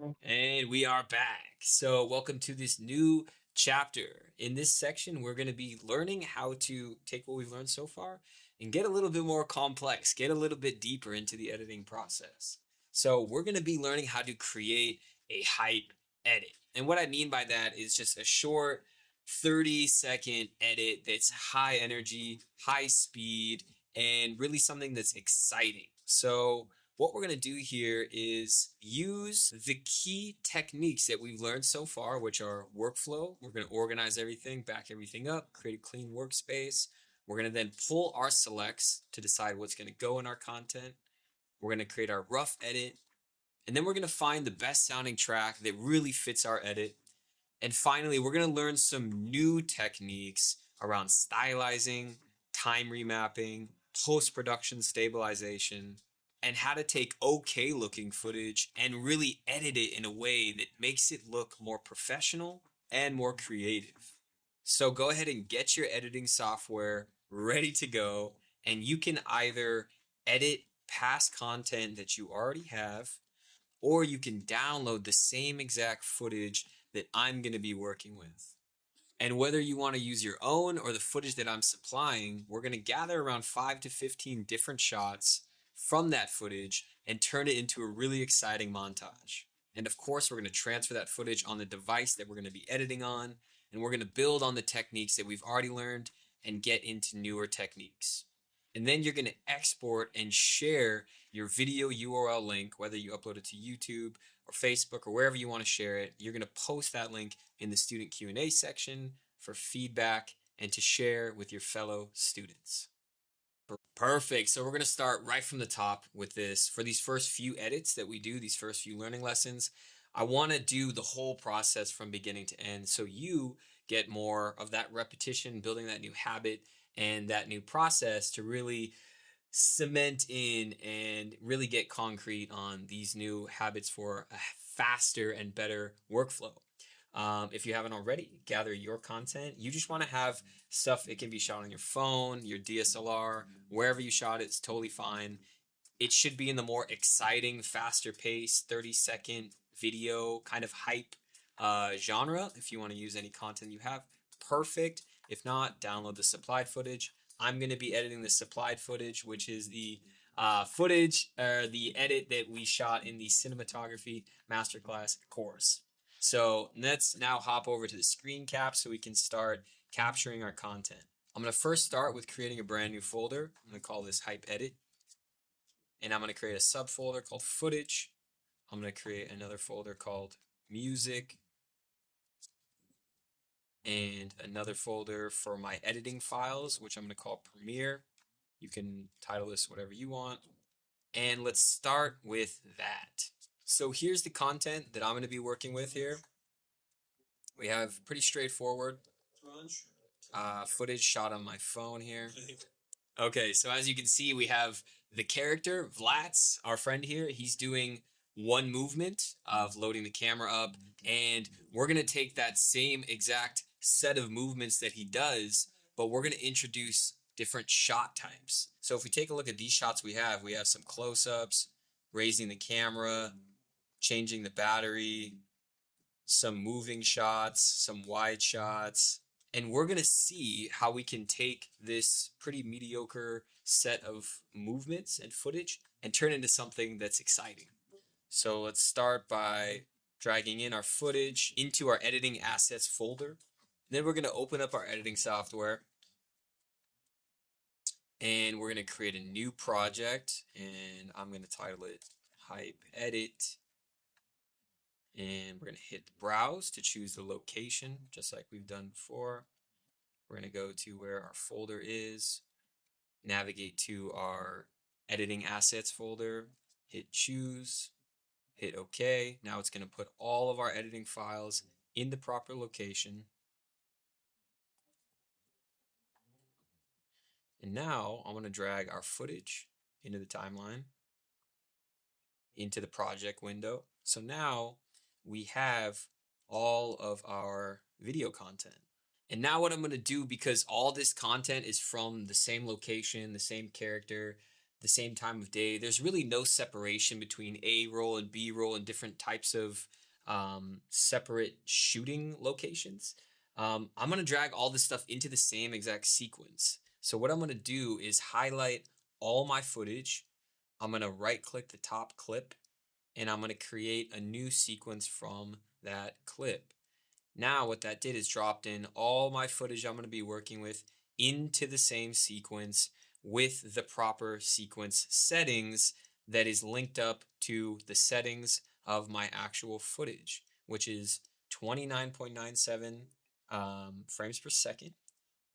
And we are back. So, welcome to this new chapter. In this section, we're going to be learning how to take what we've learned so far and get a little bit more complex, get a little bit deeper into the editing process. So, we're going to be learning how to create a hype edit. And what I mean by that is just a short 30-second edit that's high energy, high speed, and really something that's exciting. So, what we're going to do here is use the key techniques that we've learned so far, which are workflow. We're going to organize everything, back everything up, create a clean workspace. We're going to then pull our selects to decide what's going to go in our content. We're going to create our rough edit. And then we're going to find the best sounding track that really fits our edit. And finally, we're going to learn some new techniques around stylizing, time remapping, post production stabilization, and how to take okay looking footage and really edit it in a way that makes it look more professional and more creative. So go ahead and get your editing software ready to go, and you can either edit past content that you already have, or you can download the same exact footage that I'm going to be working with. And whether you want to use your own or the footage that I'm supplying, we're going to gather around 5 to 15 different shots from that footage and turn it into a really exciting montage. And of course, we're going to transfer that footage on the device that we're going to be editing on, and we're going to build on the techniques that we've already learned and get into newer techniques. And then you're going to export and share your video URL link, whether you upload it to YouTube or Facebook or wherever you want to share it. You're going to post that link in the student Q&A section for feedback and to share with your fellow students. Perfect. So we're going to start right from the top with this. For these first few edits that we do, these first few learning lessons, I want to do the whole process from beginning to end so you get more of that repetition, building that new habit and that new process to really cement in and really get concrete on these new habits for a faster and better workflow. If you haven't already, gather your content. You just want to have stuff. It can be shot on your phone, your DSLR, wherever you shot it, it's totally fine. It should be in the more exciting, faster pace, 30-second video kind of hype genre. If you want to use any content you have, perfect. If not, download the supplied footage. I'm going to be editing the supplied footage, which is the footage or the edit that we shot in the cinematography masterclass course. So let's now hop over to the screen cap so we can start capturing our content. I'm going to first start with creating a brand new folder. I'm going to call this Hype Edit. And I'm going to create a subfolder called Footage. I'm going to create another folder called Music. And another folder for my editing files, which I'm going to call Premiere. You can title this whatever you want. And let's start with that. So here's the content that I'm going to be working with here. We have pretty straightforward footage shot on my phone here. Okay, so as you can see, we have the character, Vlatz, our friend here. He's doing one movement of loading the camera up, and we're going to take that same exact set of movements that he does, but we're going to introduce different shot types. So if we take a look at these shots we have some close-ups, raising the camera, changing the battery, some moving shots, some wide shots, and we're going to see how we can take this pretty mediocre set of movements and footage and turn it into something that's exciting. So let's start by dragging in our footage into our editing assets folder. Then we're going to open up our editing software and we're going to create a new project, and I'm going to title it Hype Edit. And we're going to hit browse to choose the location, just like we've done before. We're going to go to where our folder is, navigate to our editing assets folder, hit choose, hit OK. Now it's going to put all of our editing files in the proper location. And now I'm going to drag our footage into the timeline, into the project window. So now we have all of our video content. And now what I'm going to do, because all this content is from the same location, the same character, the same time of day. There's really no separation between A roll and B roll and different types of separate shooting locations. I'm going to drag all this stuff into the same exact sequence. So what I'm going to do is highlight all my footage. I'm going to right click the top clip and I'm going to create a new sequence from that clip. Now what that did is dropped in all my footage I'm going to be working with into the same sequence with the proper sequence settings that is linked up to the settings of my actual footage, which is 29.97 frames per second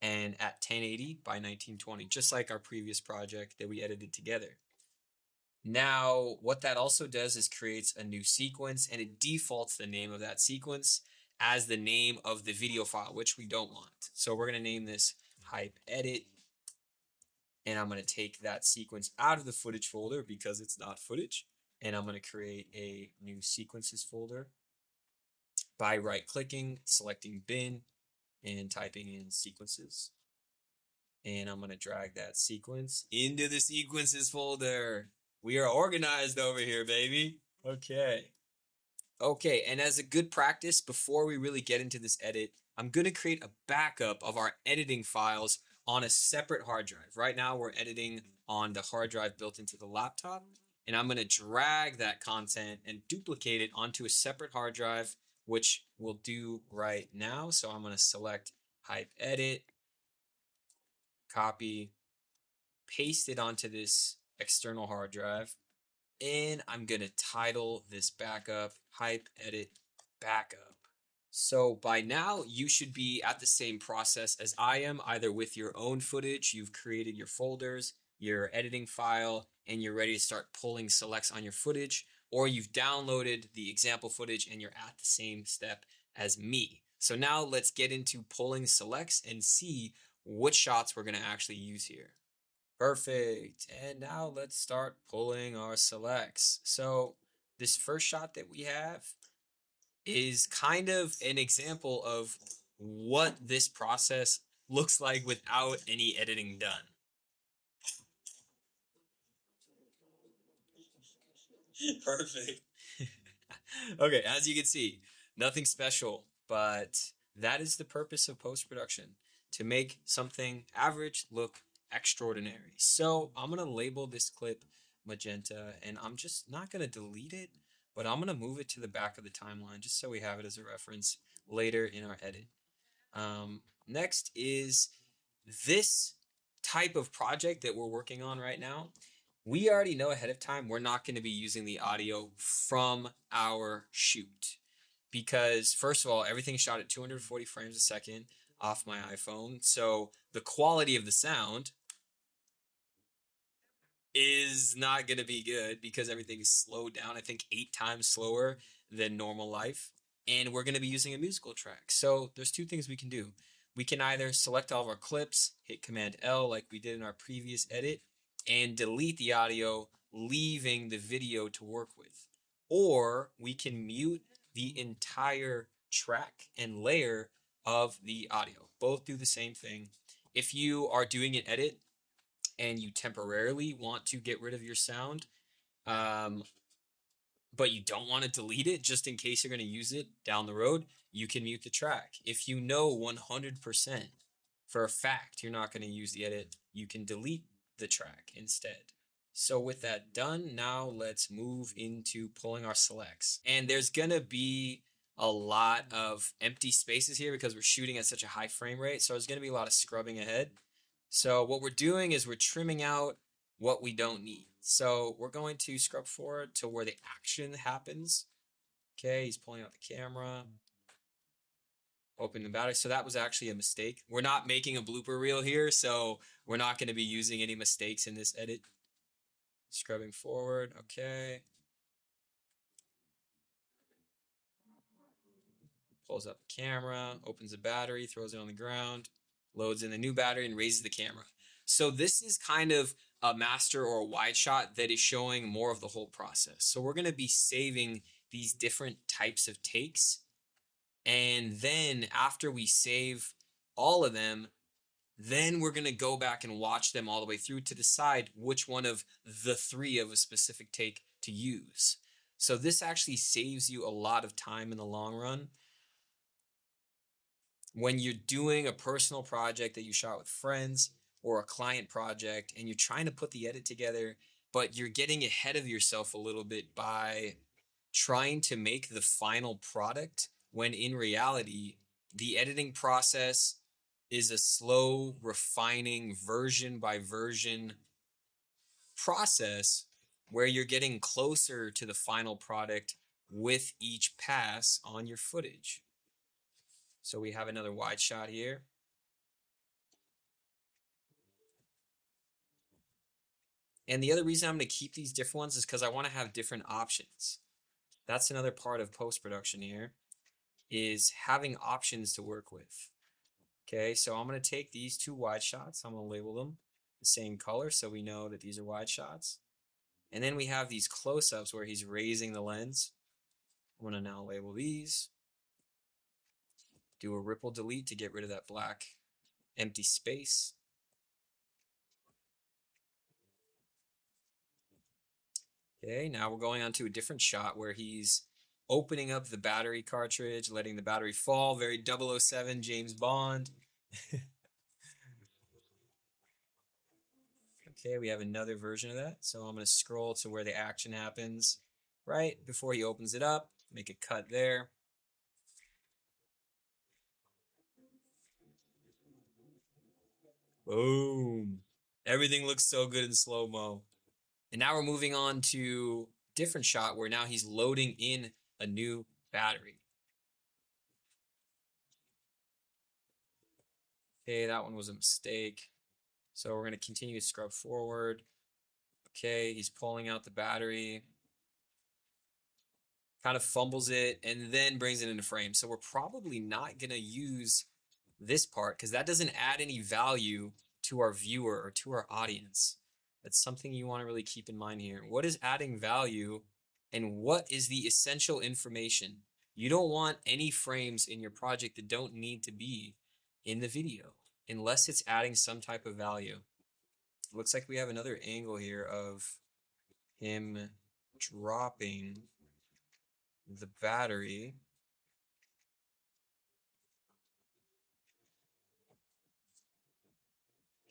and at 1080 by 1920, just like our previous project that we edited together. Now, what that also does is creates a new sequence and it defaults the name of that sequence as the name of the video file, which we don't want. So we're going to name this hype edit. And I'm going to take that sequence out of the footage folder because it's not footage. And I'm going to create a new sequences folder by right clicking, selecting bin, and typing in sequences. And I'm going to drag that sequence into the sequences folder. We are organized over here, baby. Okay. Okay, and as a good practice, before we really get into this edit, I'm going to create a backup of our editing files on a separate hard drive. Right now, we're editing on the hard drive built into the laptop, and I'm going to drag that content and duplicate it onto a separate hard drive, which we'll do right now. So I'm going to select Hype Edit, copy, paste it onto this external hard drive, and I'm going to title this backup Hype Edit Backup. So by now, you should be at the same process as I am, either with your own footage, you've created your folders, your editing file, and you're ready to start pulling selects on your footage, or you've downloaded the example footage and you're at the same step as me. So now let's get into pulling selects and see what shots we're going to actually use here. Perfect. And now let's start pulling our selects. So this first shot that we have is kind of an example of what this process looks like without any editing done. Perfect. Okay, as you can see, nothing special, but that is the purpose of post-production, to make something average look extraordinary. So I'm going to label this clip magenta, and I'm just not going to delete it, but I'm going to move it to the back of the timeline just so we have it as a reference later in our edit. Next is this type of project that we're working on right now. We already know ahead of time we're not going to be using the audio from our shoot because, first of all, everything's shot at 240 frames a second off my iPhone. So the quality of the sound is not going to be good because everything is slowed down, I think 8 times slower than normal life. And we're going to be using a musical track. So there's two things we can do. We can either select all of our clips, hit Command L like we did in our previous edit, and delete the audio, leaving the video to work with. Or we can mute the entire track and layer of the audio. Both do the same thing. If you are doing an edit and you temporarily want to get rid of your sound, um, but you don't want to delete it just in case you're going to use it down the road, you can mute the track. If you know 100% for a fact you're not going to use the edit, you can delete the track instead. So with that done, now let's move into pulling our selects. And there's going to be a lot of empty spaces here because we're shooting at such a high frame rate. So there's going to be a lot of scrubbing ahead. So what we're doing is we're trimming out what we don't need. So we're going to scrub forward to where the action happens. Okay, he's pulling out the camera, opening the battery. So that was actually a mistake. We're not making a blooper reel here, so we're not going to be using any mistakes in this edit. Scrubbing forward, okay. Pulls up the camera, opens the battery, throws it on the ground, loads in the new battery, and raises the camera. So this is kind of a master or a wide shot that is showing more of the whole process. So we're going to be saving these different types of takes. And then after we save all of them, Then we're going to go back and watch them all the way through to decide which one of the three of a specific take to use. So this actually saves you a lot of time in the long run when you're doing a personal project that you shot with friends or a client project and you're trying to put the edit together, but you're getting ahead of yourself a little bit by trying to make the final product when in reality, the editing process is a slow, refining, version by version process where you're getting closer to the final product with each pass on your footage. So we have another wide shot here. And the other reason I'm going to keep these different ones is because I want to have different options. That's another part of post-production here, is having options to work with. Okay, so I'm going to take these two wide shots. I'm going to label them the same color so we know that these are wide shots. And then we have these close-ups where he's raising the lens. I'm going to now label these. Do a ripple delete to get rid of that black empty space. Okay, now we're going on to a different shot where he's opening up the battery cartridge, letting the battery fall. Very 007 James Bond. Okay, we have another version of that. So I'm going to scroll to where the action happens right before he opens it up. Make a cut there. Boom. Everything looks so good in slow-mo. And now we're moving on to different shot where now he's loading in a new battery. Okay, that one was a mistake. So we're going to continue to scrub forward. Okay, he's pulling out the battery. Kind of fumbles it and then brings it into frame. So we're probably not going to use this part because that doesn't add any value to our viewer or to our audience. That's something you want to really keep in mind here. What is adding value and what is the essential information? You don't want any frames in your project that don't need to be in the video unless it's adding some type of value. Looks like we have another angle here of him dropping the battery.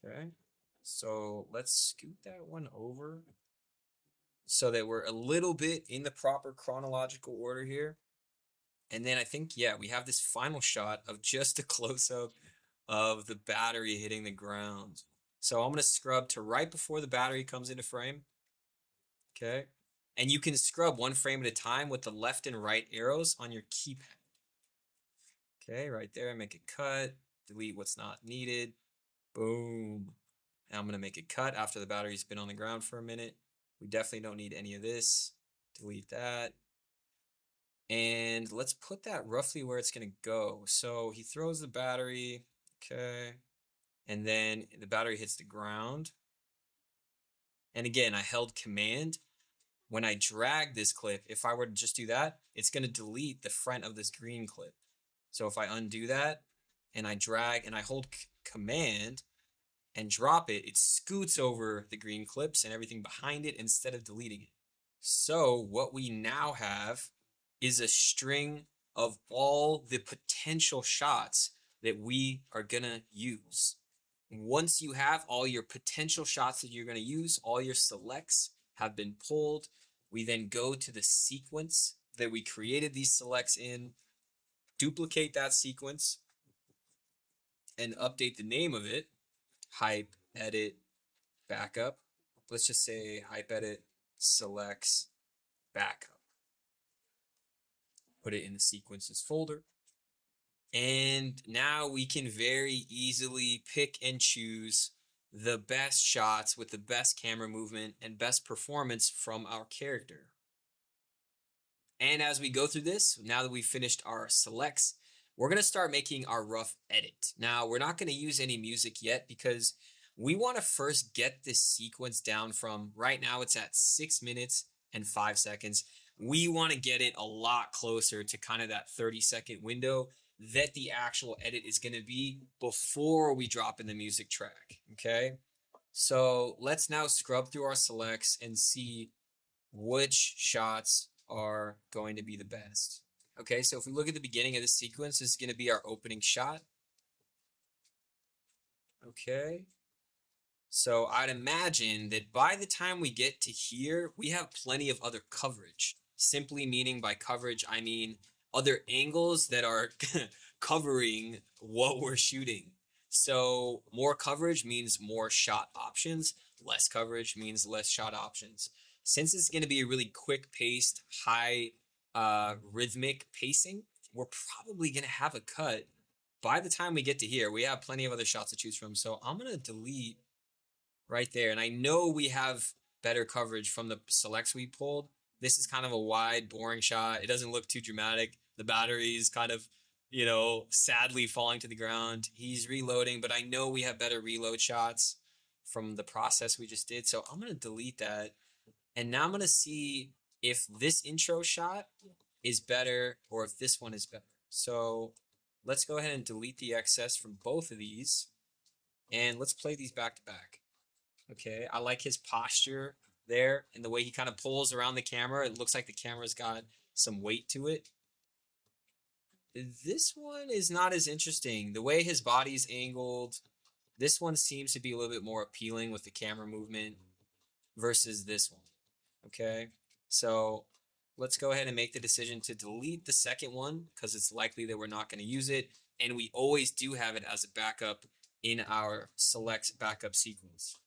Okay, so let's scoot that one over so that we're a little bit in the proper chronological order here. And then I think, yeah, we have this final shot of just a close-up of the battery hitting the ground. So I'm going to scrub to right before the battery comes into frame. Okay. And you can scrub one frame at a time with the left and right arrows on your keypad. Okay, right there, make a cut, delete what's not needed. Boom. Now I'm going to make a cut after the battery's been on the ground for a minute. We definitely don't need any of this. Delete that. And let's put that roughly where it's going to go. So he throws the battery. Okay. And then the battery hits the ground. And again, I held command. When I drag this clip, if I were to just do that, it's going to delete the front of this green clip. So if I undo that and I drag and I hold command and drop it, it scoots over the green clips and everything behind it instead of deleting it. So what we now have is a string of all the potential shots that we are going to use. Once you have all your potential shots that you're going to use, all your selects have been pulled, we then go to the sequence that we created these selects in, duplicate that sequence, and update the name of it, hype, edit, backup. Let's just say hype, edit, selects, backup. Put it in the sequences folder. And now we can very easily pick and choose the best shots with the best camera movement and best performance from our character. And as we go through this, now that we've finished our selects, we're going to start making our rough edit. Now, we're not going to use any music yet because we want to first get this sequence down from right now it's at 6 minutes and 5 seconds. We want to get it a lot closer to kind of that 30-second window. that the actual edit is going to be before we drop in the music track. Okay. So let's now scrub through our selects and see which shots are going to be the best. Okay, so if we look at the beginning of the sequence, this is going to be our opening shot. Okay, so I'd imagine that by the time we get to here, we have plenty of other coverage. Simply meaning by coverage, I mean other angles that are covering what we're shooting. So more coverage means more shot options. Less coverage means less shot options. Since it's going to be a really quick paced, high rhythmic pacing, we're probably going to have a cut. By the time we get to here, we have plenty of other shots to choose from. So I'm going to delete right there. And I know we have better coverage from the selects we pulled. This is kind of a wide, boring shot. It doesn't look too dramatic. The battery is kind of, sadly falling to the ground. He's reloading, but I know we have better reload shots from the process we just did. So I'm going to delete that. And now I'm going to see if this intro shot is better or if this one is better. So let's go ahead and delete the excess from both of these. And let's play these back to back. Okay, I like his posture there and the way he kind of pulls around the camera. It looks like the camera's got some weight to it. This one is not as interesting. The way his body's angled, this one seems to be a little bit more appealing with the camera movement versus this one. Okay, so let's go ahead and make the decision to delete the second one because it's likely that we're not going to use it. And we always do have it as a backup in our select backup sequence.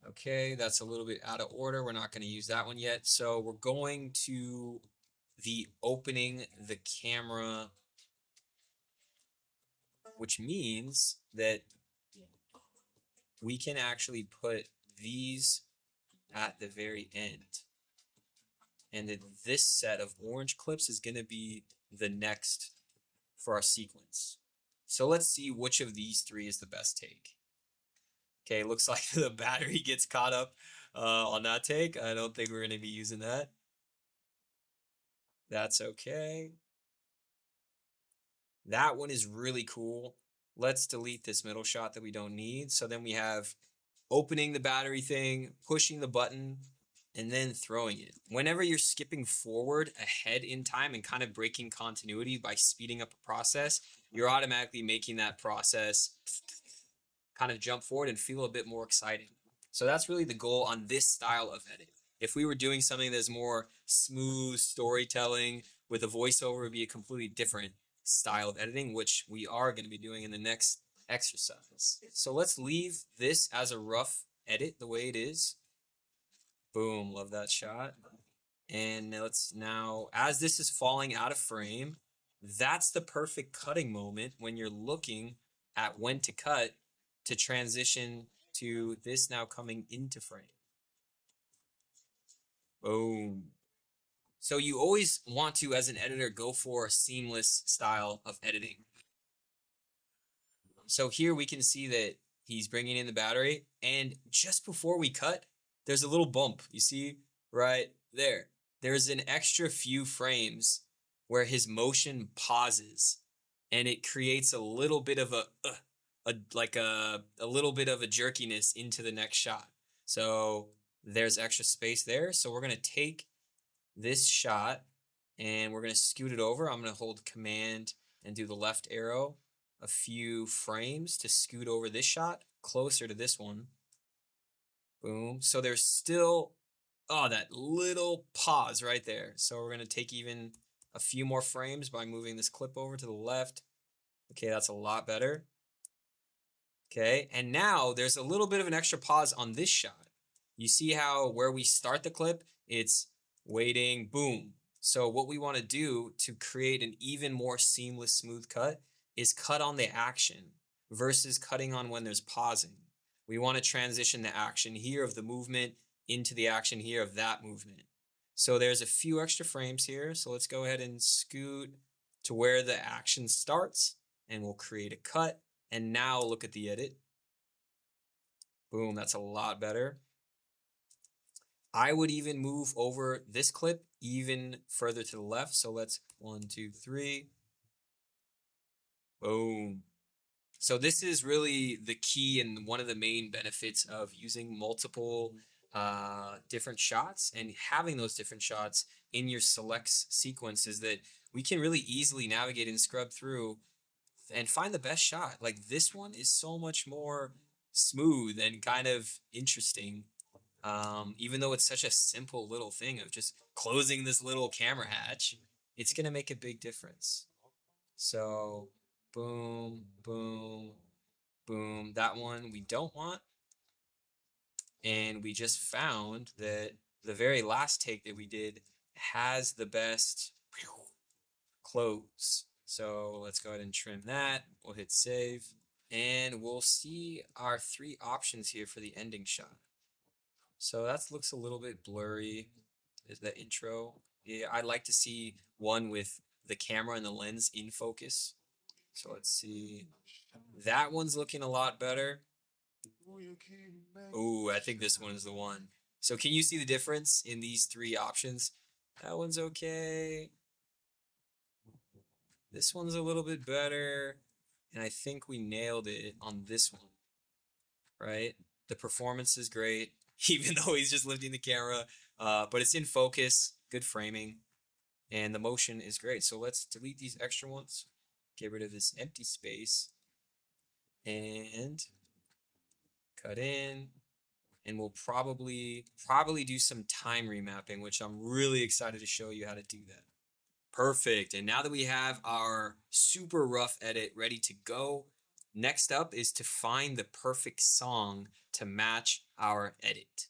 Okay, that's a little bit out of order. We're not going to use that one yet. So we're going to the opening the camera, which means that we can actually put these at the very end. And that this set of orange clips is going to be the next for our sequence. So let's see which of these three is the best take. Okay, looks like the battery gets caught up on that take. I don't think we're going to be using that. That's okay. That one is really cool. Let's delete this middle shot that we don't need. So then we have opening the battery thing, pushing the button, and then throwing it. Whenever you're skipping forward ahead in time and kind of breaking continuity by speeding up a process, you're automatically making that process kind of jump forward and feel a bit more exciting. So that's really the goal on this style of edit. If we were doing something that's more smooth storytelling with a voiceover, it would be a completely different style of editing, which we are going to be doing in the next exercise. So let's leave this as a rough edit the way it is. Boom, love that shot. And let's now, as this is falling out of frame, that's the perfect cutting moment when you're looking at when to cut to transition to this now coming into frame. Boom. So you always want to, as an editor, go for a seamless style of editing. So here we can see that he's bringing in the battery, and just before we cut, there's a little bump. You see right there. There's an extra few frames where his motion pauses, and it creates a little bit of a little bit of a jerkiness into the next shot. So there's extra space there. So we're gonna take this shot and we're gonna scoot it over. I'm gonna hold Command and do the left arrow a few frames to scoot over this shot closer to this one. Boom. So there's still, that little pause right there. So we're going to take even a few more frames by moving this clip over to the left. Okay, that's a lot better. Okay, and now there's a little bit of an extra pause on this shot. You see how where we start the clip, it's waiting, boom. So what we want to do to create an even more seamless, smooth cut is cut on the action versus cutting on when there's pausing. We want to transition the action here of the movement into the action here of that movement. So there's a few extra frames here. So let's go ahead and scoot to where the action starts and we'll create a cut. And now look at the edit. Boom, that's a lot better. I would even move over this clip even further to the left. So let's 1, 2, 3. Boom. So this is really the key and one of the main benefits of using multiple different shots and having those different shots in your selects sequence is that we can really easily navigate and scrub through and find the best shot. Like this one is so much more smooth and kind of interesting. Even though it's such a simple little thing of just closing this little camera hatch, it's gonna make a big difference. So boom, boom, boom. That one we don't want. And we just found that the very last take that we did has the best close. So let's go ahead and trim that. We'll hit save. And we'll see our 3 options here for the ending shot. So that looks a little bit blurry. Is that intro? Yeah, I'd like to see one with the camera and the lens in focus. So let's see. That one's looking a lot better. Ooh, I think this one is the one. So can you see the difference in these 3 options? That one's okay. This one's a little bit better. And I think we nailed it on this one, right? The performance is great, even though he's just lifting the camera. But it's in focus, good framing, and the motion is great. So let's delete these extra ones, get rid of this empty space, and cut in. And we'll probably do some time remapping, which I'm really excited to show you how to do that. Perfect. And now that we have our super rough edit ready to go, next up is to find the perfect song to match our edit.